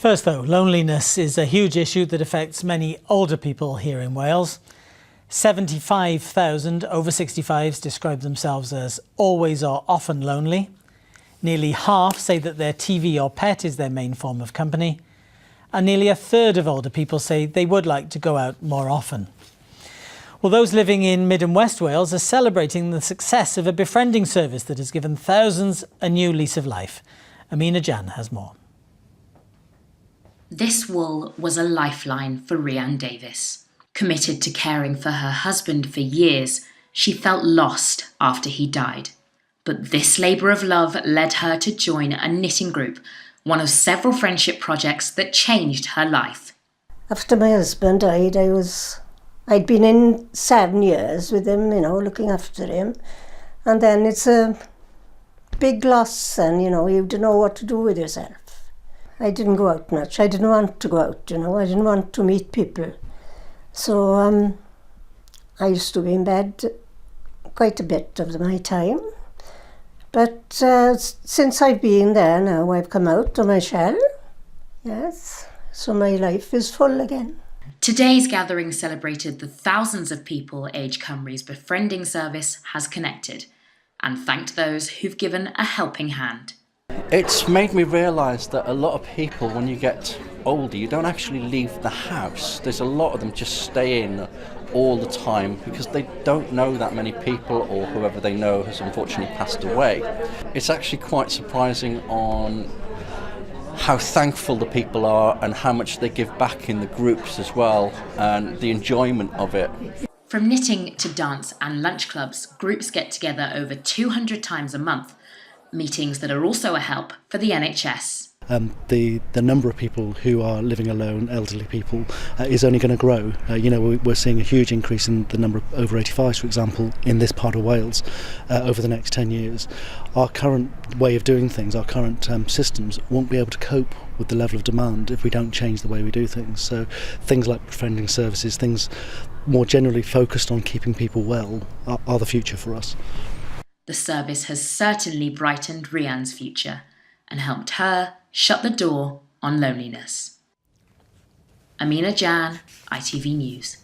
First though, loneliness is a huge issue that affects many older people here in Wales. 75,000 over 65s describe themselves as always or often lonely. Nearly half say that their TV or pet is their main form of company. And nearly a third of older people say they would like to go out more often. Well, those living in Mid and West Wales are celebrating the success of a befriending service that has given thousands a new lease of life. Amina Jan has more. This wool was a lifeline for Rhiann Davis. Committed to caring for her husband for years, she felt lost after he died. But this labour of love led her to join a knitting group, one of several friendship projects that changed her life. After my husband died, I'd been in 7 years with him, looking after him. And then it's a big loss and, you don't know what to do with yourself. I didn't go out much. I didn't want to go out, I didn't want to meet people. So I used to be in bed quite a bit of my time. But since I've been there now, I've come out of my shell. Yes, so my life is full again. Today's gathering celebrated the thousands of people Age Cymru's befriending service has connected and thanked those who've given a helping hand. It's made me realise that a lot of people, when you get older, you don't actually leave the house. There's a lot of them just stay in all the time because they don't know that many people, or whoever they know has unfortunately passed away. It's actually quite surprising on how thankful the people are and how much they give back in the groups as well, and the enjoyment of it. From knitting to dance and lunch clubs, groups get together over 200 times a month, meetings that are also a help for the NHS. The number of people who are living alone, elderly people, is only going to grow. We're seeing a huge increase in the number of over 85s, for example, in this part of Wales over the next 10 years. Our current way of doing things, our current systems, won't be able to cope with the level of demand if we don't change the way we do things. So things like befriending services, things more generally focused on keeping people well, are the future for us. The service has certainly brightened Rhiann's future and helped her shut the door on loneliness. Amina Jan, ITV News.